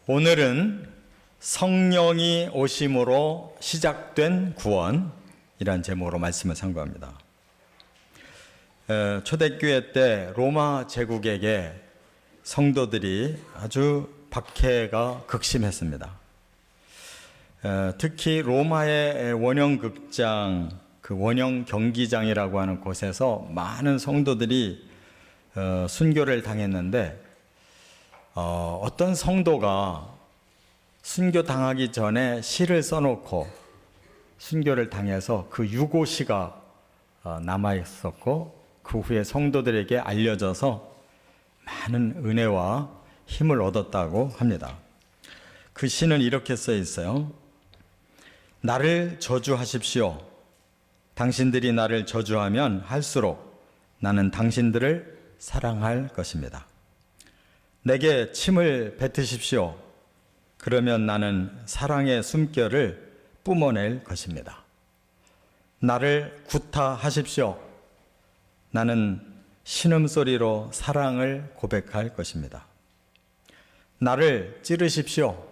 오늘은 성령이 오심으로 시작된 구원이란 제목으로 말씀을 상고합니다. 초대교회 때 로마 제국에게 성도들이 아주 박해가 극심했습니다. 특히 로마의 원형극장, 그 원형 경기장이라고 하는 곳에서 많은 성도들이 순교를 당했는데 어떤 성도가 순교 당하기 전에 시를 써놓고 순교를 당해서 그 유고시가 남아 있었고, 그 후에 성도들에게 알려져서 많은 은혜와 힘을 얻었다고 합니다. 그 시는 이렇게 써 있어요. 나를 저주하십시오. 당신들이 나를 저주하면 할수록 나는 당신들을 사랑할 것입니다. 내게 침을 뱉으십시오. 그러면 나는 사랑의 숨결을 뿜어낼 것입니다. 나를 구타하십시오. 나는 신음소리로 사랑을 고백할 것입니다. 나를 찌르십시오.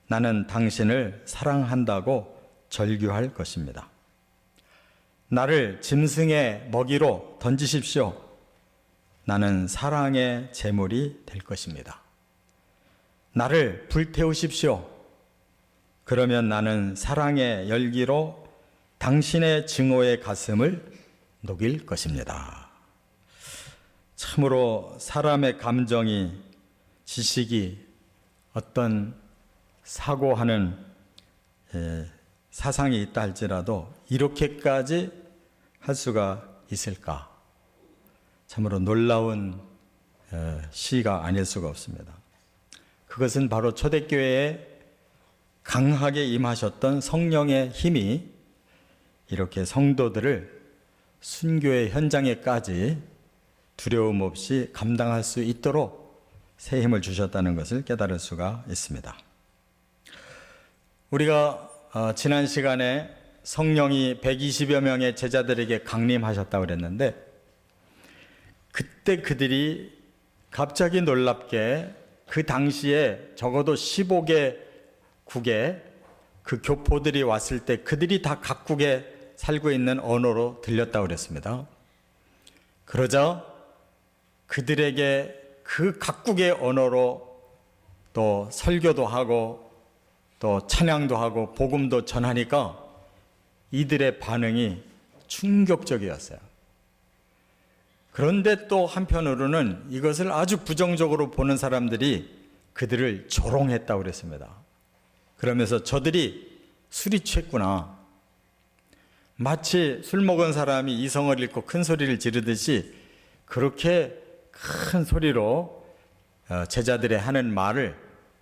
나는 당신을 사랑한다고 절규할 것입니다. 나를 짐승의 먹이로 던지십시오. 나는 사랑의 제물이 될 것입니다. 나를 불태우십시오. 그러면 나는 사랑의 열기로 당신의 증오의 가슴을 녹일 것입니다. 참으로 사람의 감정이, 지식이, 어떤 사고하는 사상이 있다 할지라도 이렇게까지 할 수가 있을까? 참으로 놀라운 시가 아닐 수가 없습니다. 그것은 바로 초대교회에 강하게 임하셨던 성령의 힘이 이렇게 성도들을 순교의 현장에까지 두려움 없이 감당할 수 있도록 새 힘을 주셨다는 것을 깨달을 수가 있습니다. 우리가 지난 시간에 성령이 120여 명의 제자들에게 강림하셨다고 그랬는데, 그때 그들이 갑자기 놀랍게 그 당시에 적어도 15개 국의 그 교포들이 왔을 때 그들이 다 각국에 살고 있는 언어로 들렸다고 그랬습니다. 그러자 그들에게 그 각국의 언어로 또 설교도 하고 또 찬양도 하고 복음도 전하니까 이들의 반응이 충격적이었어요. 그런데 또 한편으로는 이것을 아주 부정적으로 보는 사람들이 그들을 조롱했다고 그랬습니다. 그러면서 저들이 술이 취했구나. 마치 술 먹은 사람이 이성을 잃고 큰 소리를 지르듯이 그렇게 큰 소리로 제자들의 하는 말을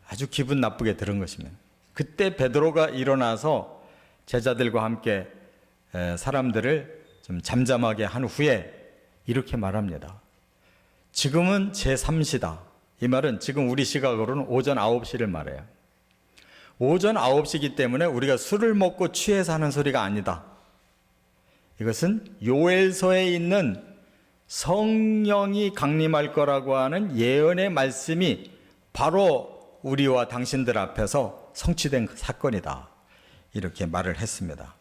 아주 기분 나쁘게 들은 것입니다. 그때 베드로가 일어나서 제자들과 함께 사람들을 좀 잠잠하게 한 후에 이렇게 말합니다. 지금은 제3시다. 이 말은 지금 우리 시각으로는 오전 9시를 말해요. 오전 9시이기 때문에 우리가 술을 먹고 취해서 하는 소리가 아니다. 이것은 요엘서에 있는 성령이 강림할 거라고 하는 예언의 말씀이 바로 우리와 당신들 앞에서 성취된 사건이다. 이렇게 말을 했습니다.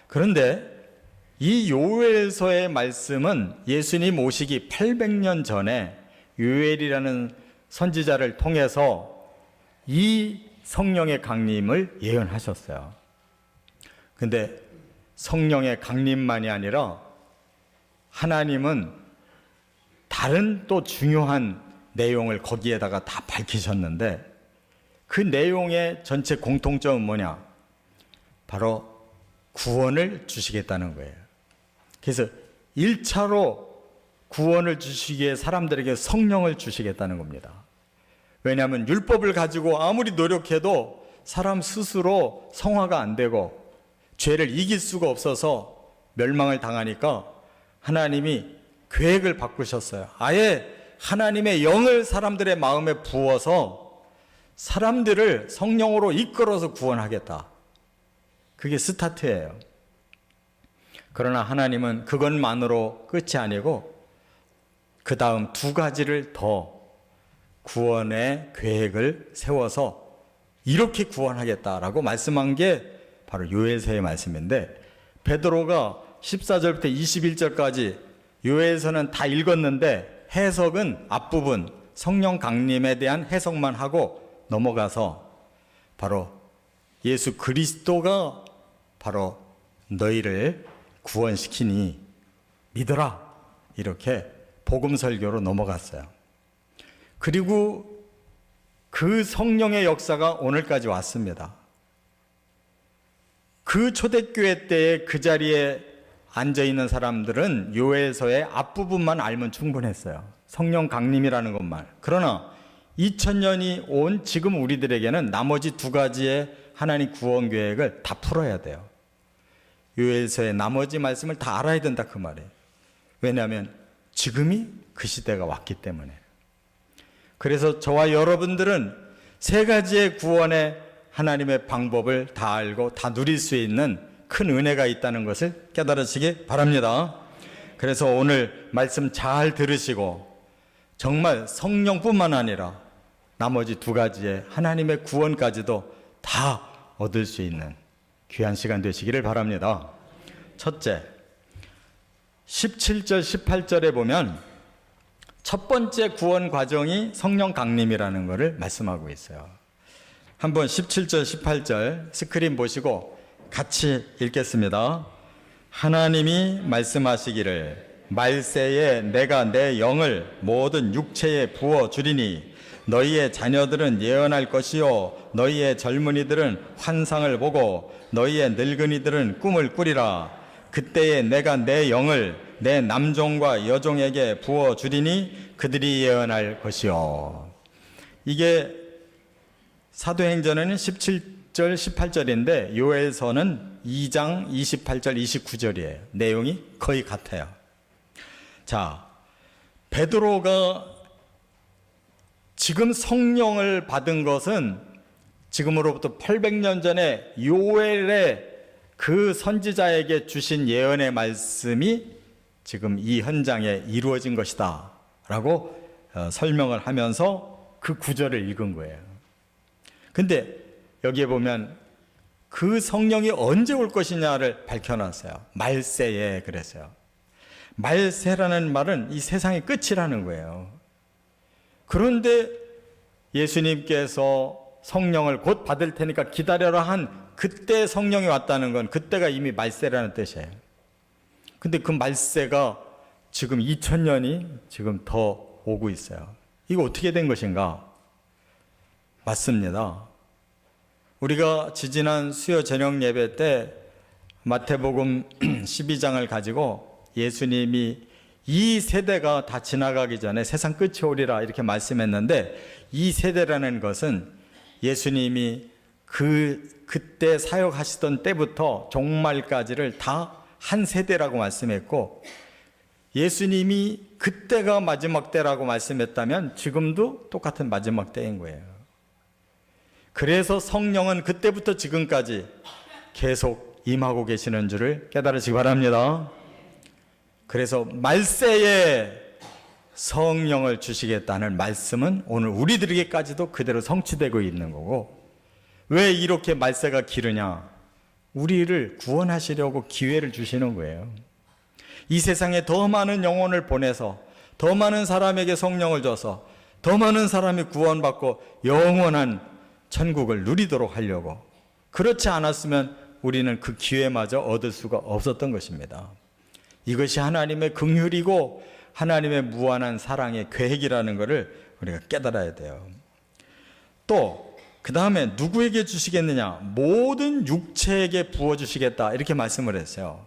그런데 이 요엘서의 말씀은 예수님 오시기 800년 전에 요엘이라는 선지자를 통해서 이 성령의 강림을 예언하셨어요. 그런데 성령의 강림만이 아니라 하나님은 다른 또 중요한 내용을 거기에다가 다 밝히셨는데, 그 내용의 전체 공통점은 뭐냐? 바로 구원을 주시겠다는 거예요. 그래서 1차로 구원을 주시기에 사람들에게 성령을 주시겠다는 겁니다. 왜냐하면 율법을 가지고 아무리 노력해도 사람 스스로 성화가 안 되고 죄를 이길 수가 없어서 멸망을 당하니까 하나님이 계획을 바꾸셨어요. 아예 하나님의 영을 사람들의 마음에 부어서 사람들을 성령으로 이끌어서 구원하겠다. 그게 스타트예요. 그러나 하나님은 그것만으로 끝이 아니고 그 다음 두 가지를 더 구원의 계획을 세워서 이렇게 구원하겠다라고 말씀한 게 바로 요엘서의 말씀인데, 베드로가 14절부터 21절까지 요엘서는 다 읽었는데 해석은 앞부분 성령 강림에 대한 해석만 하고 넘어가서 바로 예수 그리스도가 바로 너희를 구원시키니 믿어라, 이렇게 복음 설교로 넘어갔어요. 그리고 그 성령의 역사가 오늘까지 왔습니다. 그 초대교회 때에 그 자리에 앉아있는 사람들은 요엘서의 앞부분만 알면 충분했어요. 성령 강림이라는 것만. 그러나 2000년이 온 지금 우리들에게는 나머지 두 가지의 하나님 구원 계획을 다 풀어야 돼요. 요엘서의 나머지 말씀을 다 알아야 된다, 그 말이에요. 왜냐하면 지금이 그 시대가 왔기 때문에. 그래서 저와 여러분들은 세 가지의 구원의 하나님의 방법을 다 알고 다 누릴 수 있는 큰 은혜가 있다는 것을 깨달으시기 바랍니다. 그래서 오늘 말씀 잘 들으시고 정말 성령뿐만 아니라 나머지 두 가지의 하나님의 구원까지도 다 얻을 수 있는 귀한 시간 되시기를 바랍니다. 첫째, 17절 18절에 보면 첫 번째 구원 과정이 성령 강림이라는 것을 말씀하고 있어요. 한번 17절 18절 스크린 보시고 같이 읽겠습니다. 하나님이 말씀하시기를 말세에 내가 내 영을 모든 육체에 부어주리니 너희의 자녀들은 예언할 것이요 너희의 젊은이들은 환상을 보고 너희의 늙은이들은 꿈을 꾸리라. 그때에 내가 내 영을 내 남종과 여종에게 부어주리니 그들이 예언할 것이요. 이게 사도행전에는 17절 18절인데 요엘서는 2장 28절 29절이에요. 내용이 거의 같아요. 자, 베드로가 지금 성령을 받은 것은 지금으로부터 800년 전에 요엘의 그 선지자에게 주신 예언의 말씀이 지금 이 현장에 이루어진 것이다 라고 설명을 하면서 그 구절을 읽은 거예요. 근데 여기에 보면 그 성령이 언제 올 것이냐를 밝혀놨어요. 말세에 그랬어요. 말세라는 말은 이 세상의 끝이라는 거예요. 그런데 예수님께서 성령을 곧 받을 테니까 기다려라 한 그때 성령이 왔다는 건 그때가 이미 말세라는 뜻이에요. 근데 그 말세가 지금 2000년이 지금 더 오고 있어요. 이거 어떻게 된 것인가? 맞습니다. 우리가 지지난 수요 저녁 예배 때 마태복음 12장을 가지고 예수님이 이 세대가 다 지나가기 전에 세상 끝이 오리라 이렇게 말씀했는데, 이 세대라는 것은 예수님이 그때 사역하시던 때부터 종말까지를 다 한 세대라고 말씀했고, 예수님이 그때가 마지막 때라고 말씀했다면 지금도 똑같은 마지막 때인 거예요. 그래서 성령은 그때부터 지금까지 계속 임하고 계시는 줄을 깨달으시기 바랍니다. 그래서 말세에 성령을 주시겠다는 말씀은 오늘 우리들에게까지도 그대로 성취되고 있는 거고, 왜 이렇게 말세가 기르냐? 우리를 구원하시려고 기회를 주시는 거예요. 이 세상에 더 많은 영혼을 보내서 더 많은 사람에게 성령을 줘서 더 많은 사람이 구원받고 영원한 천국을 누리도록 하려고. 그렇지 않았으면 우리는 그 기회마저 얻을 수가 없었던 것입니다. 이것이 하나님의 긍휼이고 하나님의 무한한 사랑의 계획이라는 것을 우리가 깨달아야 돼요. 또 그 다음에 누구에게 주시겠느냐? 모든 육체에게 부어주시겠다 이렇게 말씀을 했어요.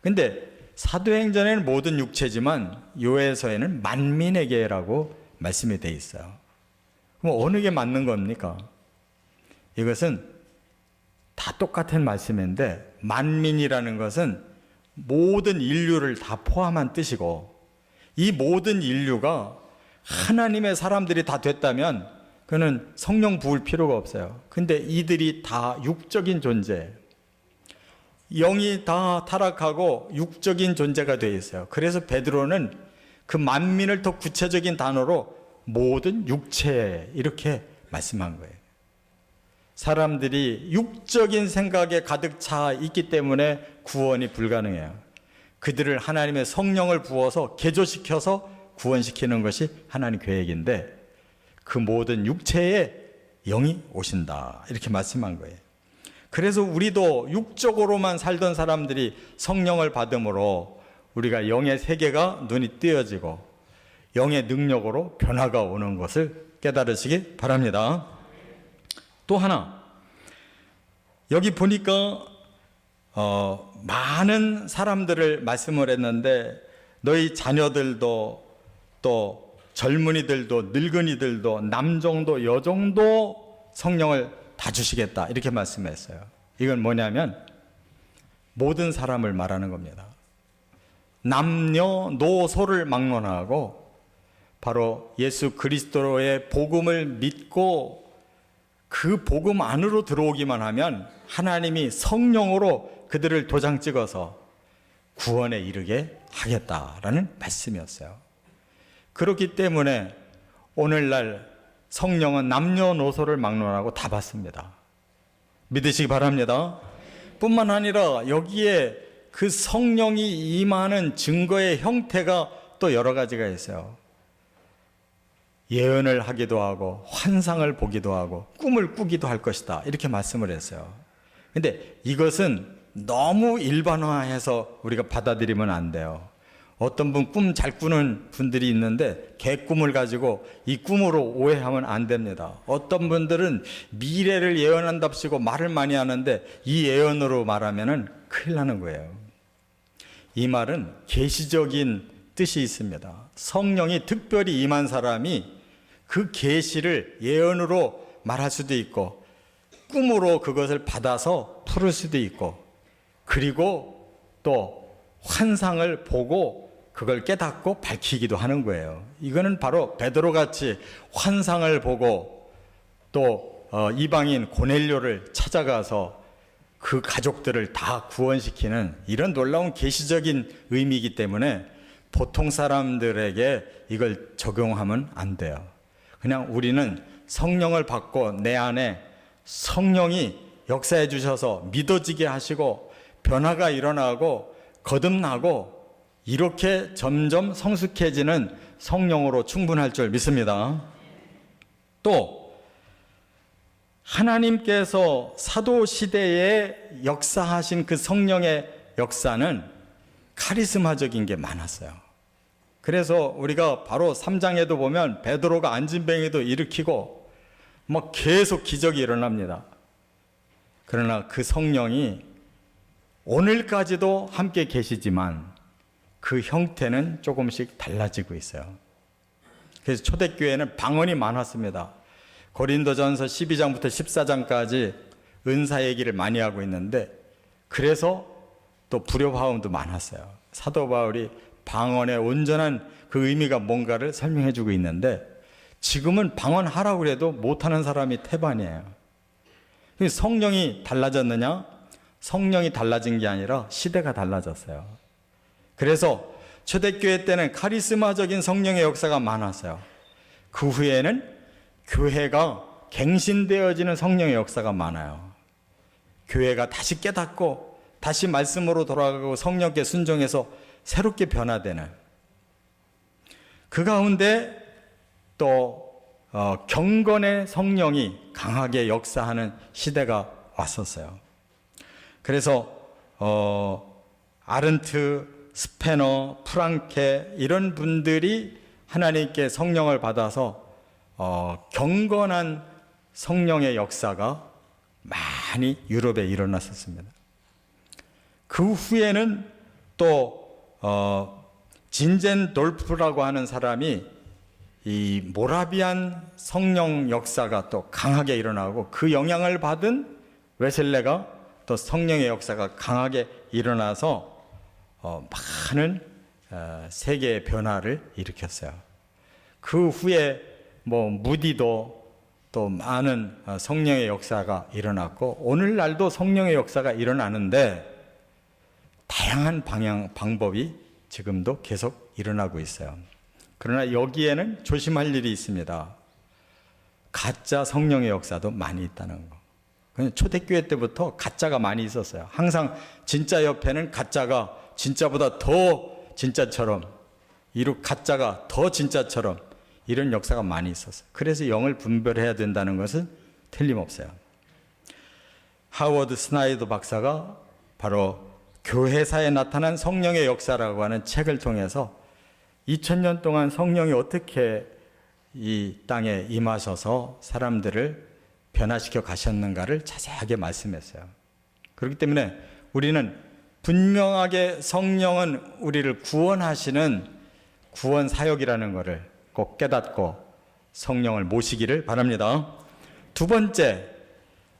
근데 사도행전에는 모든 육체지만 요엘서에는 만민에게라고 말씀이 되어 있어요. 그럼 어느 게 맞는 겁니까? 이것은 다 똑같은 말씀인데, 만민이라는 것은 모든 인류를 다 포함한 뜻이고, 이 모든 인류가 하나님의 사람들이 다 됐다면 그는 성령 부을 필요가 없어요. 근데 이들이 다 육적인 존재, 영이 다 타락하고 육적인 존재가 되어 있어요. 그래서 베드로는 그 만민을 더 구체적인 단어로 모든 육체에 이렇게 말씀한 거예요. 사람들이 육적인 생각에 가득 차 있기 때문에 구원이 불가능해요. 그들을 하나님의 성령을 부어서 개조시켜서 구원시키는 것이 하나님 계획인데 그 모든 육체에 영이 오신다 이렇게 말씀한 거예요. 그래서 우리도 육적으로만 살던 사람들이 성령을 받음으로 우리가 영의 세계가 눈이 뜨여지고 영의 능력으로 변화가 오는 것을 깨달으시기 바랍니다. 또 하나, 여기 보니까 많은 사람들을 말씀을 했는데 너희 자녀들도 또 젊은이들도 늙은이들도 남종도 여종도 성령을 다 주시겠다 이렇게 말씀했어요. 이건 뭐냐면 모든 사람을 말하는 겁니다. 남녀노소를 막론하고 바로 예수 그리스도의 복음을 믿고 그 복음 안으로 들어오기만 하면 하나님이 성령으로 그들을 도장 찍어서 구원에 이르게 하겠다라는 말씀이었어요. 그렇기 때문에 오늘날 성령은 남녀노소를 막론하고 다 받습니다. 믿으시기 바랍니다. 뿐만 아니라 여기에 그 성령이 임하는 증거의 형태가 또 여러 가지가 있어요. 예언을 하기도 하고 환상을 보기도 하고 꿈을 꾸기도 할 것이다 이렇게 말씀을 했어요. 근데 이것은 너무 일반화해서 우리가 받아들이면 안 돼요. 어떤 분 꿈 잘 꾸는 분들이 있는데 개꿈을 가지고 이 꿈으로 오해하면 안 됩니다. 어떤 분들은 미래를 예언한답시고 말을 많이 하는데 이 예언으로 말하면은 큰일 나는 거예요. 이 말은 계시적인 뜻이 있습니다. 성령이 특별히 임한 사람이 그 계시를 예언으로 말할 수도 있고 꿈으로 그것을 받아서 풀을 수도 있고 그리고 또 환상을 보고 그걸 깨닫고 밝히기도 하는 거예요. 이거는 바로 베드로같이 환상을 보고 또 이방인 고넬료를 찾아가서 그 가족들을 다 구원시키는 이런 놀라운 계시적인 의미이기 때문에 보통 사람들에게 이걸 적용하면 안 돼요. 그냥 우리는 성령을 받고 내 안에 성령이 역사해 주셔서 믿어지게 하시고 변화가 일어나고 거듭나고 이렇게 점점 성숙해지는 성령으로 충분할 줄 믿습니다. 또 하나님께서 사도 시대에 역사하신 그 성령의 역사는 카리스마적인 게 많았어요. 그래서 우리가 바로 3장에도 보면 베드로가 안진뱅이도 일으키고 막 계속 기적이 일어납니다. 그러나 그 성령이 오늘까지도 함께 계시지만 그 형태는 조금씩 달라지고 있어요. 그래서 초대교회는 방언이 많았습니다. 고린도전서 12장부터 14장까지 은사 얘기를 많이 하고 있는데 그래서 또 불협화음도 많았어요. 사도 바울이 방언의 온전한 그 의미가 뭔가를 설명해 주고 있는데 지금은 방언하라고 해도 못하는 사람이 태반이에요. 성령이 달라졌느냐? 성령이 달라진 게 아니라 시대가 달라졌어요. 그래서 초대교회 때는 카리스마적인 성령의 역사가 많았어요. 그 후에는 교회가 갱신되어지는 성령의 역사가 많아요. 교회가 다시 깨닫고 다시 말씀으로 돌아가고 성령께 순종해서 새롭게 변화되는 그 가운데 또 경건의 성령이 강하게 역사하는 시대가 왔었어요. 그래서 아른트, 스페너, 프랑케 이런 분들이 하나님께 성령을 받아서 경건한 성령의 역사가 많이 유럽에 일어났었습니다. 그 후에는 또 진젠돌프라고 하는 사람이 이 모라비안 성령 역사가 또 강하게 일어나고 그 영향을 받은 웨슬레가 또 성령의 역사가 강하게 일어나서 많은 세계의 변화를 일으켰어요. 그 후에 무디도 또 많은 성령의 역사가 일어났고 오늘날도 성령의 역사가 일어나는데 다양한 방법이 지금도 계속 일어나고 있어요. 그러나 여기에는 조심할 일이 있습니다. 가짜 성령의 역사도 많이 있다는 거. 그냥 초대교회 때부터 가짜가 많이 있었어요. 항상 진짜 옆에는 가짜가 진짜보다 더 진짜처럼, 가짜가 더 진짜처럼 이런 역사가 많이 있었어요. 그래서 영을 분별해야 된다는 것은 틀림없어요. 하워드 스나이더 박사가 바로 교회사에 나타난 성령의 역사라고 하는 책을 통해서 2000년 동안 성령이 어떻게 이 땅에 임하셔서 사람들을 변화시켜 가셨는가를 자세하게 말씀했어요. 그렇기 때문에 우리는 분명하게 성령은 우리를 구원하시는 구원 사역이라는 것을 꼭 깨닫고 성령을 모시기를 바랍니다. 두 번째,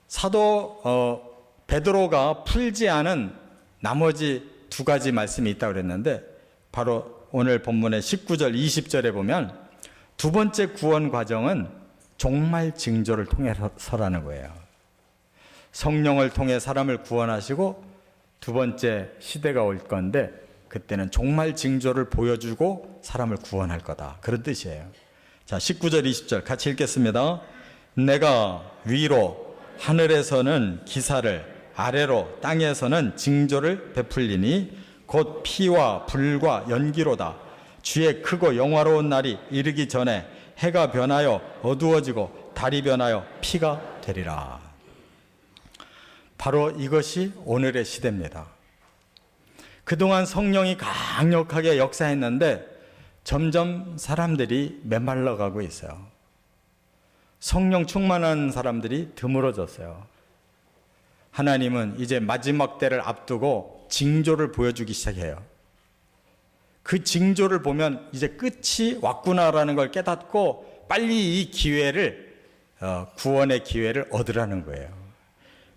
사도 베드로가 풀지 않은 나머지 두 가지 말씀이 있다고 그랬는데, 바로 오늘 본문의 19절 20절에 보면 두 번째 구원 과정은 종말 징조를 통해서라는 거예요. 성령을 통해 사람을 구원하시고 두 번째 시대가 올 건데 그때는 종말 징조를 보여주고 사람을 구원할 거다, 그런 뜻이에요. 자, 19절 20절 같이 읽겠습니다. 내가 위로 하늘에서는 기사를, 아래로 땅에서는 징조를 베풀리니 곧 피와 불과 연기로다. 주의 크고 영화로운 날이 이르기 전에 해가 변하여 어두워지고 달이 변하여 피가 되리라. 바로 이것이 오늘의 시대입니다. 그동안 성령이 강력하게 역사했는데 점점 사람들이 메말라가고 있어요. 성령 충만한 사람들이 드물어졌어요. 하나님은 이제 마지막 때를 앞두고 징조를 보여주기 시작해요. 그 징조를 보면 이제 끝이 왔구나라는 걸 깨닫고 빨리 이 기회를, 구원의 기회를 얻으라는 거예요.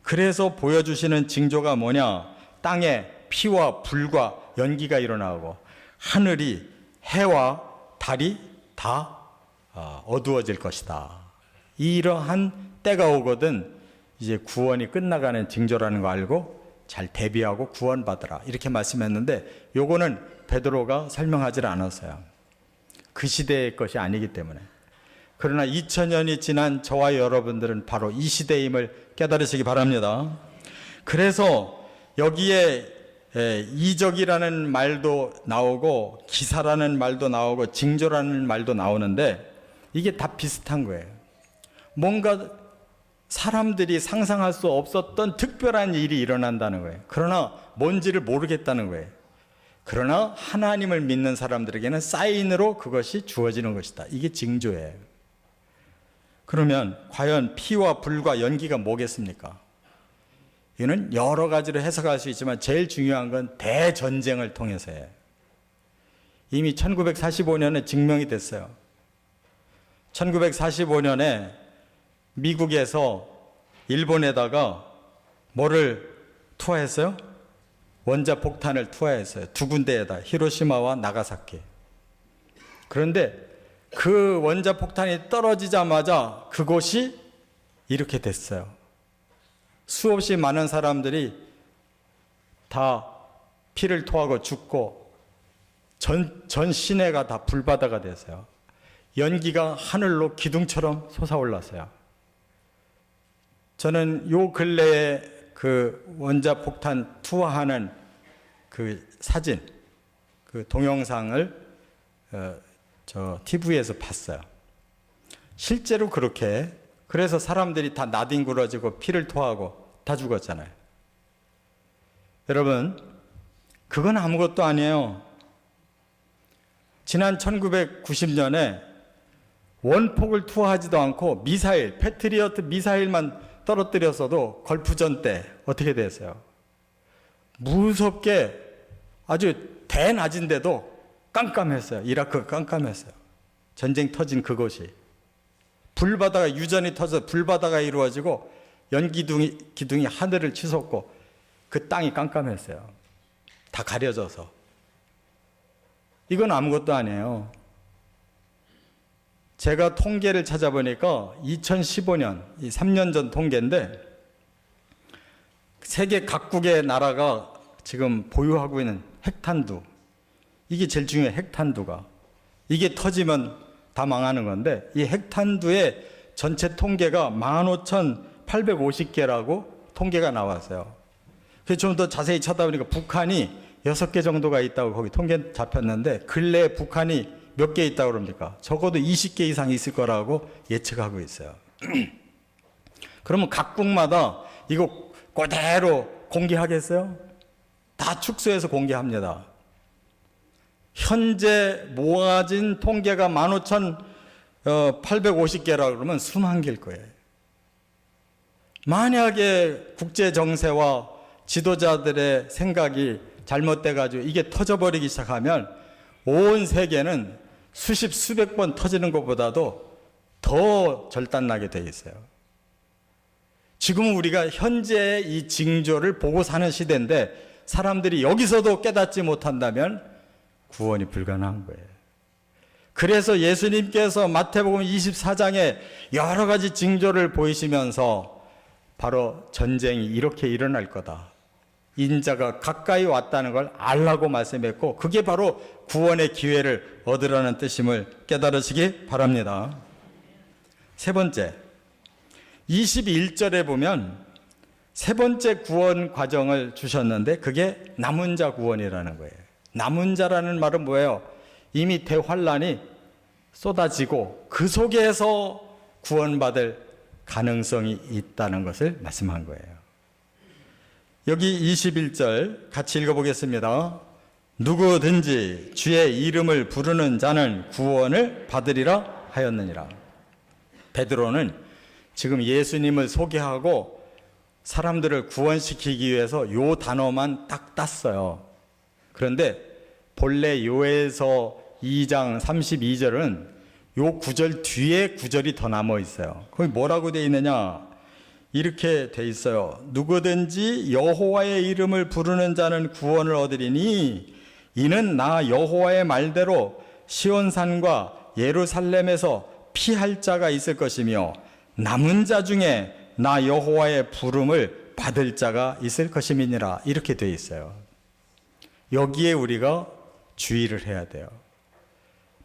그래서 보여주시는 징조가 뭐냐? 땅에 피와 불과 연기가 일어나고 하늘이, 해와 달이 다 어두워질 것이다. 이러한 때가 오거든 이제 구원이 끝나가는 징조라는 거 알고 잘 대비하고 구원받으라, 이렇게 말씀했는데 요거는 베드로가 설명하지 않았어요. 그 시대의 것이 아니기 때문에. 그러나 2000년이 지난 저와 여러분들은 바로 이 시대임을 깨달으시기 바랍니다. 그래서 여기에 이적이라는 말도 나오고 기사라는 말도 나오고 징조라는 말도 나오는데 이게 다 비슷한 거예요. 뭔가 사람들이 상상할 수 없었던 특별한 일이 일어난다는 거예요. 그러나 뭔지를 모르겠다는 거예요. 그러나 하나님을 믿는 사람들에게는 사인으로 그것이 주어지는 것이다. 이게 징조예요. 그러면 과연 피와 불과 연기가 뭐겠습니까? 이는 여러 가지로 해석할 수 있지만 제일 중요한 건 대전쟁을 통해서예요. 이미 1945년에 증명이 됐어요. 1945년에 미국에서 일본에다가 뭐를 투하했어요? 원자폭탄을 투하했어요. 두 군데에다, 히로시마와 나가사키. 그런데 그 원자폭탄이 떨어지자마자 그곳이 이렇게 됐어요. 수없이 많은 사람들이 다 피를 토하고 죽고 전 시내가 다 불바다가 됐어요. 연기가 하늘로 기둥처럼 솟아올랐어요. 저는 요 근래에 그 원자폭탄 투하하는 그 사진, 그 동영상을 저 TV에서 봤어요. 실제로 그렇게, 그래서 사람들이 다 나뒹굴어지고 피를 토하고 다 죽었잖아요. 여러분, 그건 아무것도 아니에요. 지난 1990년에 원폭을 투하하지도 않고 미사일, 패트리어트 미사일만 떨어뜨렸어도 걸프전 때 어떻게 됐어요? 무섭게 아주 대낮인데도 깜깜했어요. 이라크가 깜깜했어요. 전쟁 터진 그곳이. 불바다가 유전이 터져 불바다가 이루어지고 기둥이 하늘을 치솟고 그 땅이 깜깜했어요. 다 가려져서. 이건 아무것도 아니에요. 제가 통계를 찾아보니까 2015년, 이 3년 전 통계인데 세계 각국의 나라가 지금 보유하고 있는 핵탄두, 이게 제일 중요해요. 핵탄두가 이게 터지면 다 망하는 건데, 이 핵탄두의 전체 통계가 15,850개라고 통계가 나왔어요. 그래서 좀 더 자세히 쳐다보니까 북한이 6개 정도가 있다고 거기 통계 잡혔는데, 근래에 북한이 몇 개 있다고 그럽니까? 적어도 20개 이상 있을 거라고 예측하고 있어요. 그러면 각국마다 이거 그대로 공개하겠어요? 다 축소해서 공개합니다. 현재 모아진 통계가 15,850개라 그러면 수만 개일 거예요. 만약에 국제 정세와 지도자들의 생각이 잘못돼가지고 이게 터져버리기 시작하면 온 세계는 수십 수백 번 터지는 것보다도 더 절단나게 돼 있어요. 지금 우리가 현재의 이 징조를 보고 사는 시대인데, 사람들이 여기서도 깨닫지 못한다면 구원이 불가능한 거예요. 그래서 예수님께서 마태복음 24장에 여러 가지 징조를 보이시면서 바로 전쟁이 이렇게 일어날 거다, 인자가 가까이 왔다는 걸 알라고 말씀했고, 그게 바로 구원의 기회를 얻으라는 뜻임을 깨달으시기 바랍니다. 세 번째, 21절에 보면 세 번째 구원 과정을 주셨는데, 그게 남은 자 구원이라는 거예요. 남은 자라는 말은 뭐예요? 이미 대환란이 쏟아지고 그 속에서 구원받을 가능성이 있다는 것을 말씀한 거예요. 여기 21절 같이 읽어보겠습니다. 누구든지 주의 이름을 부르는 자는 구원을 받으리라 하였느니라. 베드로는 지금 예수님을 소개하고 사람들을 구원시키기 위해서 요 단어만 딱 땄어요. 그런데 본래 요에서 2장 32절은 요 구절 뒤에 구절이 더 남아 있어요. 거기 뭐라고 되어 있느냐? 이렇게 되어 있어요. 누구든지 여호와의 이름을 부르는 자는 구원을 얻으리니 이는 나 여호와의 말대로 시온산과 예루살렘에서 피할 자가 있을 것이며 남은 자 중에 나 여호와의 부름을 받을 자가 있을 것임이니라. 이렇게 되어 있어요. 여기에 우리가 주의를 해야 돼요.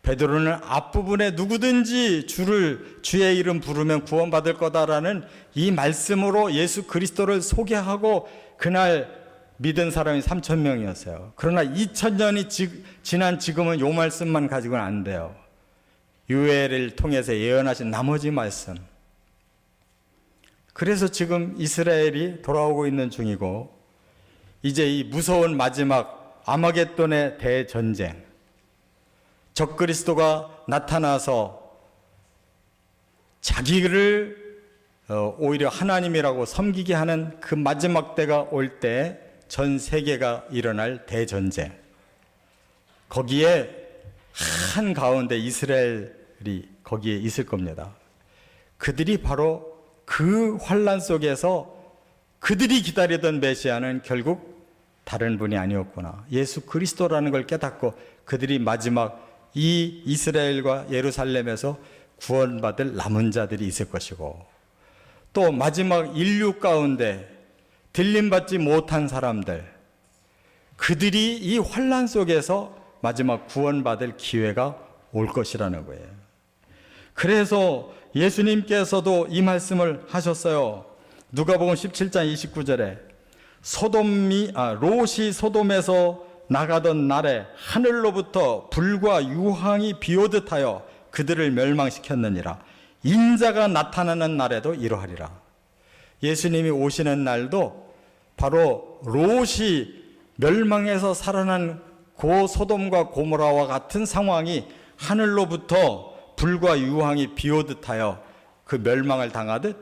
베드로는 앞부분에 누구든지 주의 이름 부르면 구원받을 거다라는 이 말씀으로 예수 그리스도를 소개하고 그날 믿은 사람이 3,000명이었어요. 그러나 2,000년이 지난 지금은 이 말씀만 가지고는 안 돼요. 유엘을 통해서 예언하신 나머지 말씀. 그래서 지금 이스라엘이 돌아오고 있는 중이고, 이제 이 무서운 마지막 아마겟돈의 대전쟁, 적그리스도가 나타나서 자기를 오히려 하나님이라고 섬기게 하는 그 마지막 때가 올 때 전 세계가 일어날 대전쟁, 거기에 한가운데 이스라엘이 거기에 있을 겁니다. 그들이 바로 그 환란 속에서 그들이 기다리던 메시아는 결국 다른 분이 아니었구나, 예수 그리스도라는 걸 깨닫고 그들이 마지막 이 이스라엘과 예루살렘에서 구원받을 남은 자들이 있을 것이고, 또 마지막 인류 가운데 들림받지 못한 사람들, 그들이 이 환란 속에서 마지막 구원받을 기회가 올 것이라는 거예요. 그래서 예수님께서도 이 말씀을 하셨어요. 누가복음 17장 29절에 롯이 소돔에서 나가던 날에 하늘로부터 불과 유황이 비오듯 하여 그들을 멸망시켰느니라. 인자가 나타나는 날에도 이러하리라. 예수님이 오시는 날도 바로 롯이 멸망해서 살아난 고 소돔과 고모라와 같은 상황이 하늘로부터 불과 유황이 비오듯 하여 그 멸망을 당하듯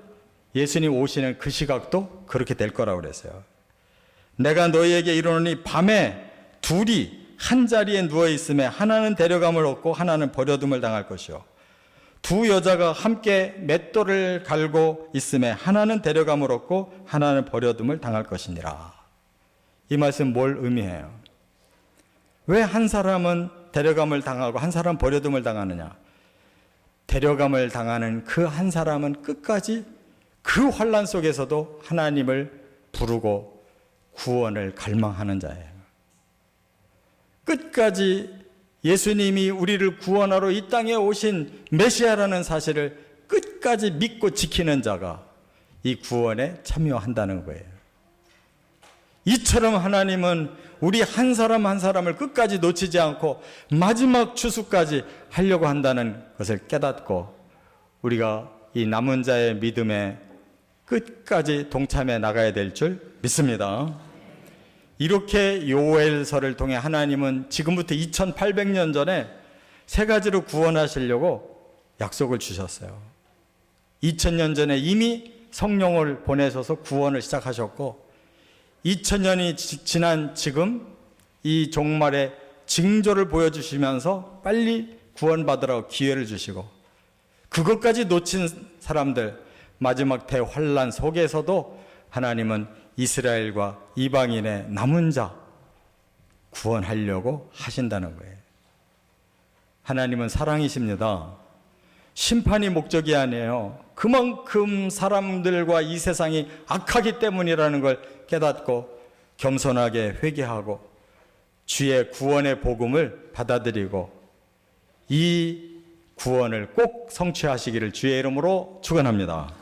예수님 오시는 그 시각도 그렇게 될 거라고 그랬어요. 내가 너희에게 이르노니 밤에 둘이 한 자리에 누워 있음에 하나는 데려감을 얻고 하나는 버려둠을 당할 것이요, 두 여자가 함께 맷돌을 갈고 있음에 하나는 데려감을 얻고 하나는 버려둠을 당할 것이니라. 이 말씀 뭘 의미해요? 왜 한 사람은 데려감을 당하고 한 사람은 버려둠을 당하느냐? 데려감을 당하는 그 한 사람은 끝까지 그 환란 속에서도 하나님을 부르고 구원을 갈망하는 자예요. 끝까지 예수님이 우리를 구원하러 이 땅에 오신 메시아라는 사실을 끝까지 믿고 지키는 자가 이 구원에 참여한다는 거예요. 이처럼 하나님은 우리 한 사람 한 사람을 끝까지 놓치지 않고 마지막 추수까지 하려고 한다는 것을 깨닫고 우리가 이 남은 자의 믿음에 끝까지 동참해 나가야 될 줄 믿습니다. 이렇게 요엘서를 통해 하나님은 지금부터 2800년 전에 세 가지로 구원하시려고 약속을 주셨어요. 2000년 전에 이미 성령을 보내셔서 구원을 시작하셨고 2000년이 지난 지금 이 종말의 징조를 보여주시면서 빨리 구원받으라고 기회를 주시고 그것까지 놓친 사람들 마지막 대환란 속에서도 하나님은 이스라엘과 이방인의 남은 자 구원하려고 하신다는 거예요. 하나님은 사랑이십니다. 심판이 목적이 아니에요. 그만큼 사람들과 이 세상이 악하기 때문이라는 걸 깨닫고 겸손하게 회개하고 주의 구원의 복음을 받아들이고 이 구원을 꼭 성취하시기를 주의 이름으로 축원합니다.